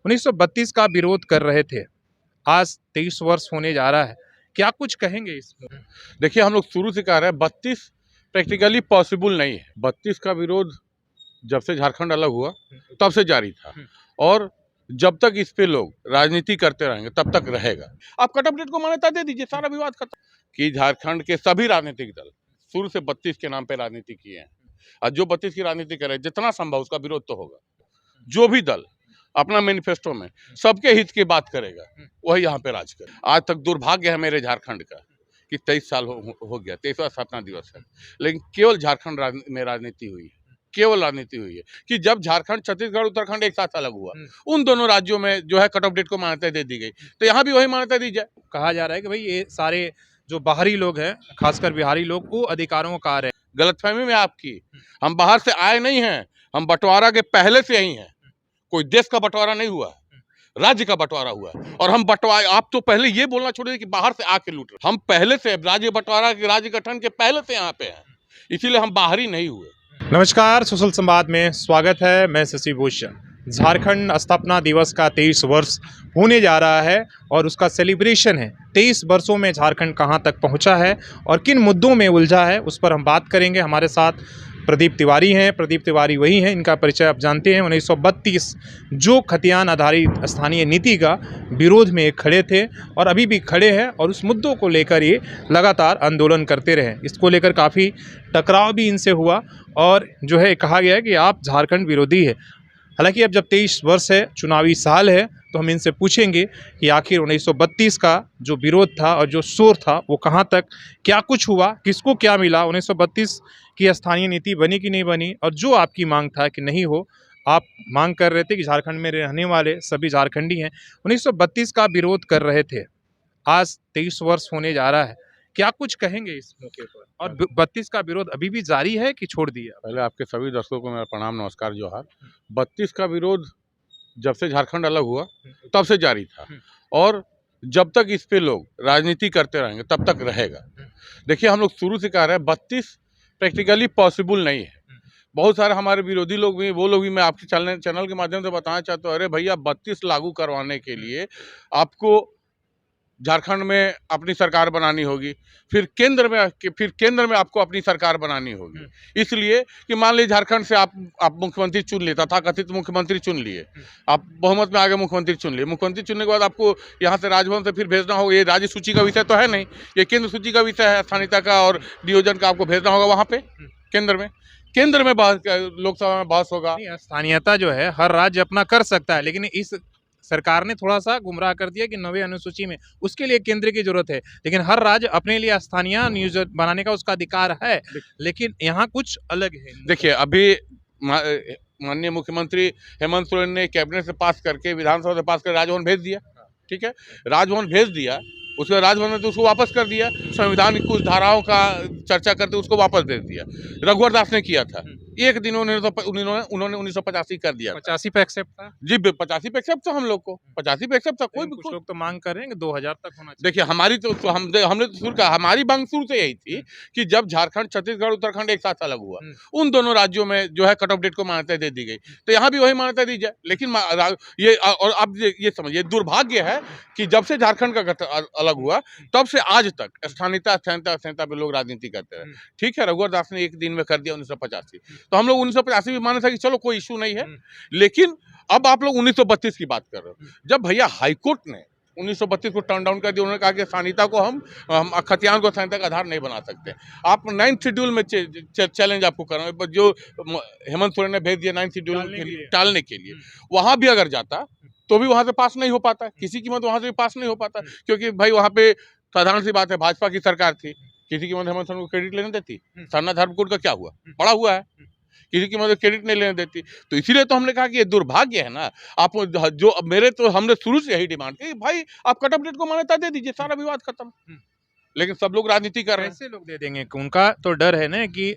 1932 का विरोध कर रहे थे। आज 23 वर्ष होने जा रहा है। क्या कुछ कहेंगे इसमें? देखिए, हम लोग शुरू से कह रहे हैं 32 प्रैक्टिकली पॉसिबल नहीं है। 32 का विरोध जब से झारखंड अलग हुआ तब से जारी था और जब तक इस पे लोग राजनीति करते रहेंगे तब तक रहेगा। आप कट ऑफ डेट को मान्यता दे दीजिए, सारा विवाद खत्म। कि झारखंड के सभी राजनीतिक दल शुरू से 32 के नाम पे राजनीति किए हैं और जो 32 की राजनीति करे जितना संभव उसका विरोध तो होगा। जो भी दल अपना मैनिफेस्टो में सबके हित की बात करेगा वही यहाँ पे राज करे। आज तक दुर्भाग्य है मेरे झारखंड का कि 23 साल हो गया, 23वां स्थापना दिवस है, लेकिन केवल झारखंड में राजनीति हुई है, केवल राजनीति हुई है। कि जब झारखंड, छत्तीसगढ़, उत्तराखंड एक साथ अलग हुआ उन दोनों राज्यों में जो है कट ऑफ डेट को मान्यता दे दी गई, तो यहाँ भी वही मान्यता दी जाए। कहा जा रहा है कि भाई ये सारे जो बाहरी लोग हैं, खासकर बिहारी लोग, वो अधिकारों का कार्य है। गलतफहमी में आपकी, हम बाहर से आए नहीं हैं, हम बंटवारा के पहले से यही हैं। कोई देश का बंटवारा नहीं हुआ, राज्य का बंटवारा हुआ। और हम बंटवारे, आप तो पहले ये बोलना छोड़िए कि बाहर से आके लूट रहे। हम पहले से राज्य बंटवारा के, राज्य गठन के पहले से यहाँ पे हैं, इसीलिए हम बाहरी नहीं हुए। नमस्कार, सुशल संवाद में स्वागत है। मैं शशि भूषण। झारखंड स्थापना दिवस का 23 वर्ष होने जा रहा है और उसका सेलिब्रेशन है। 23 वर्षों में झारखंड कहां तक पहुंचा है और किन मुद्दों में उलझा है, उस पर हम बात करेंगे। हमारे साथ प्रदीप तिवारी हैं। प्रदीप तिवारी वही हैं, इनका परिचय आप जानते हैं। 1932 जो खतियान आधारित स्थानीय नीति का विरोध में खड़े थे और अभी भी खड़े हैं और उस मुद्दों को लेकर ये लगातार आंदोलन करते रहे। इसको लेकर काफ़ी टकराव भी इनसे हुआ और जो है कहा गया है कि आप झारखंड विरोधी है। हालांकि अब जब 23 वर्ष है, चुनावी साल है, तो हम इनसे पूछेंगे कि आखिर 1932 का जो विरोध था और जो शोर था वो कहाँ तक, क्या कुछ हुआ, किसको क्या मिला, 1932 की स्थानीय नीति बनी कि नहीं बनी, और जो आपकी मांग था कि नहीं हो, आप मांग कर रहे थे कि झारखंड में रहने वाले सभी झारखंडी हैं, 1932 का विरोध कर रहे थे। आज 23 वर्ष होने जा रहा है। क्या कुछ कहेंगे इस मौके पर? और 32 का विरोध अभी भी जारी है कि छोड़ दिया? पहले आपके सभी दर्शकों को मेरा प्रणाम, नमस्कार, जोहार। 32 का विरोध जब से झारखंड अलग हुआ तब से जारी था और जब तक इस पे लोग राजनीति करते रहेंगे तब तक रहेगा। देखिए, हम लोग शुरू से कह रहे हैं 32 प्रैक्टिकली पॉसिबल नहीं है। बहुत सारे हमारे विरोधी लोग भी, वो लोग भी मैं आपके चैनल के माध्यम से बताना चाहता हूँ, अरे भैया 32 लागू करवाने के लिए आपको झारखंड में अपनी सरकार बनानी होगी, फिर केंद्र में आपको अपनी सरकार बनानी होगी। इसलिए कि मान लीजिए झारखंड से आप मुख्यमंत्री चुन लिए, तथाकथित मुख्यमंत्री चुन लिए, आप बहुमत में आगे मुख्यमंत्री चुन लिए। मुख्यमंत्री चुनने के बाद आपको यहाँ से राजभवन से फिर भेजना होगा। ये राज्य सूची का विषय तो है नहीं, ये केंद्र सूची का विषय है। स्थानीयता का और नियोजन का आपको भेजना होगा वहाँ पे केंद्र में बहस, लोकसभा में बहस होगा। स्थानीयता जो है हर राज्य अपना कर सकता है, लेकिन इस सरकार ने थोड़ा सा गुमराह कर दिया कि 9वीं अनुसूची में उसके लिए केंद्र की जरूरत है, लेकिन हर राज्य अपने लिए स्थानीय नियोजन बनाने का उसका अधिकार है। लेकिन यहाँ कुछ अलग है। देखिए, अभी माननीय मुख्यमंत्री हेमंत सोरेन ने कैबिनेट से पास करके, विधानसभा से पास कर राजभवन भेज दिया। ठीक है, राजभवन भेज दिया, उसके बाद राजभवन ने तो उसको वापस कर दिया। संविधान की कुछ धाराओं का चर्चा करते उसको वापस भेज दिया। रघुवर दास ने किया था, एक दिन उन्होंने 1985 कर दिया। 85 पे एक्सेप्ट था जी, 85 पे एक्सेप्ट था। हम लोग को 85 पे एक्सेप्ट था। कोई भी, कुछ लोग तो मांग कर रहे हैं कि 2000 तक होना चाहिए। देखिए, हमारी तो हमने तो शुरू कहा, हमारी मांग शुरू से यही थी कि जब झारखंड, छत्तीसगढ़, उत्तराखंड एक साथ अलग हुआ उन दोनों राज्यों में जो है कट ऑफ डेट को मान्यता दे दी गई, तो यहाँ भी वही मान्यता दी जाए। लेकिन ये, और अब ये समझिए, दुर्भाग्य है कि जब से झारखंड का गठन अलग हुआ तब से आज तक स्थानीयता पे लोग राजनीति करते रहे। ठीक है, रघुवर दास ने एक दिन में कर दिया 1985, तो हम लोग 1985 में माने था कि चलो कोई इशू नहीं है। लेकिन अब आप लोग 1932 की बात कर रहे हो। जब भैया हाईकोर्ट ने 1932 को टर्न डाउन कर दिया, उन्होंने कहा कि स्थानीयता को हम खतियान को स्थानीयता का आधार नहीं बना सकते। आप 9th शेड्यूल में चैलेंज आपको करना, जो हेमंत सोरेन ने भेज दिया 9th शेड्यूल टालने के लिए, वहां भी अगर जाता तो भी वहां से पास नहीं हो पाता, किसी कीमत वहां से भी पास नहीं हो पाता। क्योंकि भाई वहां पे साधारण सी बात है, भाजपा की सरकार थी, किसी कीमत हेमंत सोरेन को क्रेडिट लेने देती? सरना धर्मकोड का क्या हुआ? बड़ा हुआ है, किसी की मदद क्रेडिट नहीं लेने देती। तो इसीलिए तो हमने कहा कि ये दुर्भाग्य है ना। आप जो हमने शुरू से यही डिमांड की, भाई आप कट ऑफ डेट को मान्यता दे दीजिए, सारा विवाद खत्म। लेकिन सब लोग राजनीति कर रहे हैं। ऐसे लोग दे देंगे, उनका तो डर है ना कि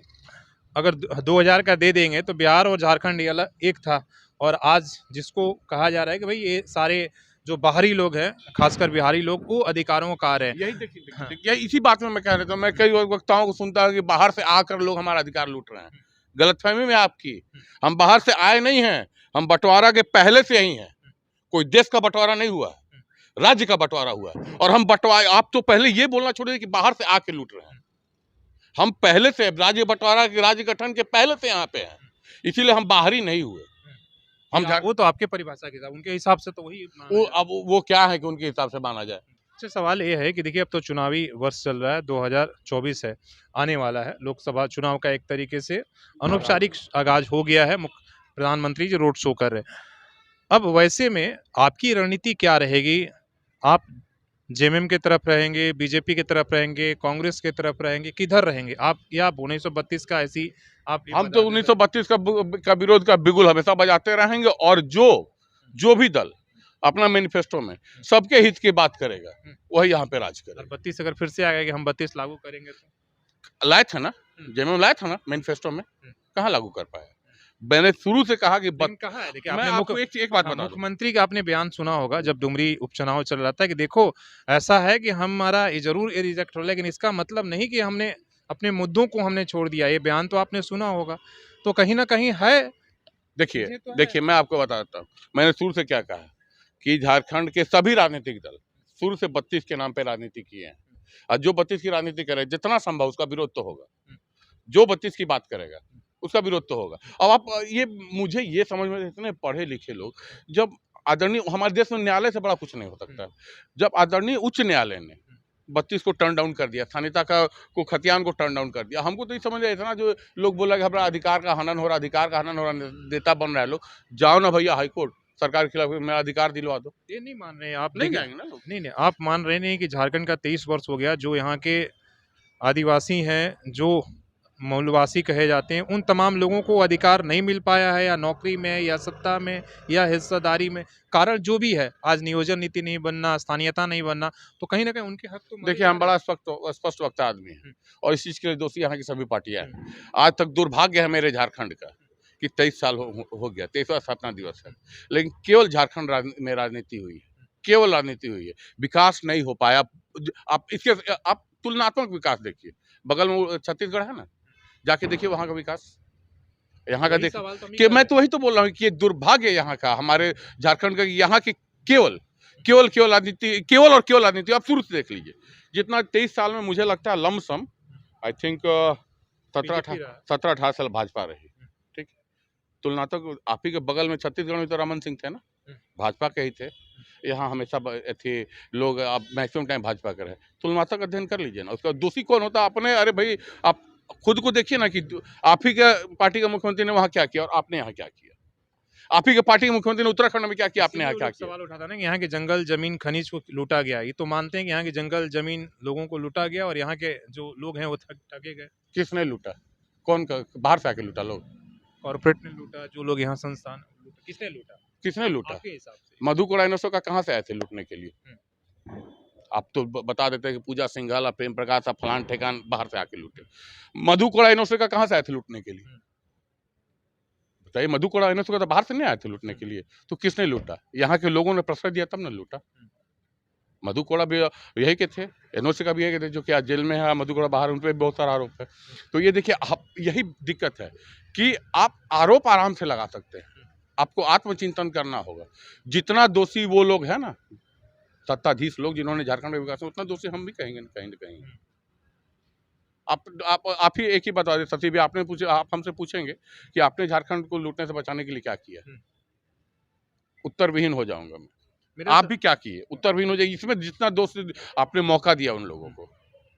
अगर 2000 का दे देंगे तो बिहार और झारखंड ये अलग एक था, और आज जिसको कहा जा रहा है कि भाई ये सारे जो बाहरी लोग हैं, खासकर बिहारी लोग, वो अधिकारों का कार्य है। यही देखिए, इसी बात में मैं कह रहा था, मैं कई वक्ताओं को सुनता हूँ कि बाहर से आकर लोग हमारा अधिकार लूट रहे हैं। गलतफहमी में आपकी, हम बाहर से आए नहीं हैं, हम बंटवारा के पहले से यही हैं। कोई देश का बंटवारा नहीं हुआ है, राज्य का बंटवारा हुआ है। और हम आप तो पहले ये बोलना छोड़िए कि बाहर से आके लूट रहे हैं। हम पहले से राज्य बंटवारा के राज्य गठन के पहले से यहाँ पे हैं, इसीलिए हम बाहरी नहीं हुए। हम वो तो आपके परिभाषा के हिसाब, उनके हिसाब से तो वही माना वो जाए। अब वो क्या है कि उनके हिसाब से माना जाए। अच्छा, सवाल ये है कि देखिए अब तो चुनावी वर्ष चल रहा है, 2024 है, आने वाला है। लोकसभा चुनाव का एक तरीके से अनौपचारिक आगाज हो गया है। प्रधानमंत्री जी रोड शो कर रहे हैं। अब वैसे में आपकी रणनीति क्या रहेगी? आप जेएमएम की तरफ रहेंगे, बीजेपी की तरफ रहेंगे, कांग्रेस की तरफ रहेंगे, किधर रहेंगे आप? या 1932 का ऐसी आप ये हम बता तो दें 1932 का विरोध का बिगुल हमेशा बजाते रहेंगे। और जो भी दल अपना मैनिफेस्टो में सबके हित की बात करेगा, वही यहाँ पे राज करेगा। 32 अगर फिर से आ गया कि हम 32 लागू करेंगे तो? लाए थे ना, जेएमएम लाए था ना मैनिफेस्टो में, कहाँ लागू कर पाया? मैंने शुरू से कहा कि लेकिन कहा है, देखिए मैं आपने आपको एक बात हाँ, बता दूं। मुख्यमंत्री का आपने बयान सुना होगा जब डुमरी उपचुनाव चल रहा था कि देखो ऐसा है कि हमारा ये जरूर ये रिजेक्ट हो, लेकिन इसका मतलब नहीं कि हमने अपने मुद्दों को हमने छोड़ दिया। ये बयान तो आपने सुना होगा, तो कहीं ना कहीं है। देखिए ये तो है। देखिए, मैं आपको बताता हूँ मैंने शुरू से क्या कहा कि झारखंड के सभी राजनीतिक दल शुरू से 32 के नाम पे राजनीति किए हैं। और जो 32 की राजनीति करे, जितना संभव उसका विरोध तो होगा। जो 32 की बात करेगा उसका विरोध तो होगा। अब आप ये मुझे ये समझ में, इतने पढ़े लिखे लोग, जब आदरणीय हमारे देश में न्यायालय से बड़ा कुछ नहीं हो सकता, जब आदरणीय उच्च न्यायालय ने 32 को टर्न डाउन कर दिया, स्थानीयता को खतियान को टर्न डाउन कर दिया, हमको तो ये समझ इतना जो लोग बोला कि हमारा अधिकार का हनन हो रहा, अधिकार का हनन हो रहा, नेता बन रहा है लोग, जाओ ना भैया हाईकोर्ट, सरकार के खिलाफ मेरा अधिकार दिलवा दो। ये नहीं मान रहे आप? नहीं देखिए, जाएंगे ना लोग। नहीं आप मान रहे नहीं कि झारखंड का 23 वर्ष हो गया, जो यहाँ के आदिवासी हैं, जो मूलवासी कहे जाते हैं, उन तमाम लोगों को अधिकार नहीं मिल पाया है, या नौकरी में या सत्ता में या हिस्सेदारी में, कारण जो भी है, आज नियोजन नीति नहीं बनना, स्थानीयता नहीं बनना, तो कहीं ना कहीं उनके हक तो देखिए, हम बड़ा स्पष्ट वक्ता आदमी हैं और इस चीज़ के लिए दोषी यहाँ की सभी पार्टियां हैं। आज तक दुर्भाग्य है मेरे झारखंड का कि 23 साल हो गया, 23वां स्थापना दिवस है, लेकिन केवल झारखंड में राजनीति हुई है, केवल राजनीति हुई है, विकास नहीं हो पाया। आप तुलनात्मक विकास देखिए, बगल में छत्तीसगढ़ है ना, जाके देखिए वहाँ का विकास, यहाँ का देखिए कि मैं तो वही तो बोल रहा हूँ कि ये दुर्भाग्य यहाँ का, हमारे झारखंड का, यहाँ की केवल राजनीति, केवल राजनीति। आप शुरू से देख लीजिए, जितना 23 साल में मुझे लगता है लमसम आई थिंक 17-18 साल भाजपा रही, ठीक। तुलनात्मक आप ही के बगल में छत्तीसगढ़ में तो रमन सिंह थे ना, भाजपा के ही थे। यहाँ हमेशा थे लोग, आप मैक्सिमम टाइम भाजपा के रहे। तुलनात्मक अध्ययन कर लीजिए ना, उसका दोषी कौन होता है? अपने, अरे भाई आप खुद को देखिए ना कि आप ही के पार्टी के मुख्यमंत्री ने वहाँ क्या किया और आपने यहाँ क्या किया। आप ही के पार्टी के मुख्यमंत्री ने उत्तराखंड में क्या किया, आपने यहाँ क्या किया। सवाल उठाता ना कि यहाँ के जंगल जमीन खनिज को लूटा गया, ये तो मानते हैं कि यहाँ के जंगल जमीन लोगों को लूटा गया और यहाँ के जो लोग हैं वो ठगे गए। किसने लूटा? कौन का? बाहर से आके लूटा लोग? कॉर्पोरेट ने लूटा, जो लोग यहाँ संस्थान लूटा। किसने लूटा? किसने लूटा? आपके हिसाब से मधु को डायनासोर का कहाँ से आए थे लूटने के लिए? आप तो बता देते हैं कि पूजा सिंघल, प्रेम प्रकाश, फलान ठेकान बाहर से आके लूटे। मधु को डायनासोर का कहाँ से आए थे लूटने के लिए? बताइए, मधु को डायनासोर का तो बाहर से नहीं आए थे लूटने के लिए, तो किसने लूटा? यहाँ के लोगों ने प्रश्रय दिया तब न लूटा। मधु कोड़ा भी यही के थे, एनओसी का भी यही के थे, जो कि आज जेल में है। मधु कोड़ा बाहर, उन पर भी बहुत सारा आरोप है। तो ये देखिए, यही दिक्कत है कि आप आरोप आराम से लगा सकते हैं, आपको आत्मचिंतन करना होगा। जितना दोषी वो लोग हैं ना, सत्ताधीश लोग जिन्होंने झारखंड में विकास, उतना दोषी हम भी कहेंगे कहीं न कहीं। आप ही एक ही बता दें, सती भी आपने पूछे, आप हमसे पूछेंगे कि आपने झारखंड को लूटने से बचाने के लिए क्या किया? उत्तर विहीन हो जाऊंगा मैं। आप भी क्या किए? उत्तर विहीन हो जाएगी। इसमें जितना दोष आपने मौका दिया उन लोगों को,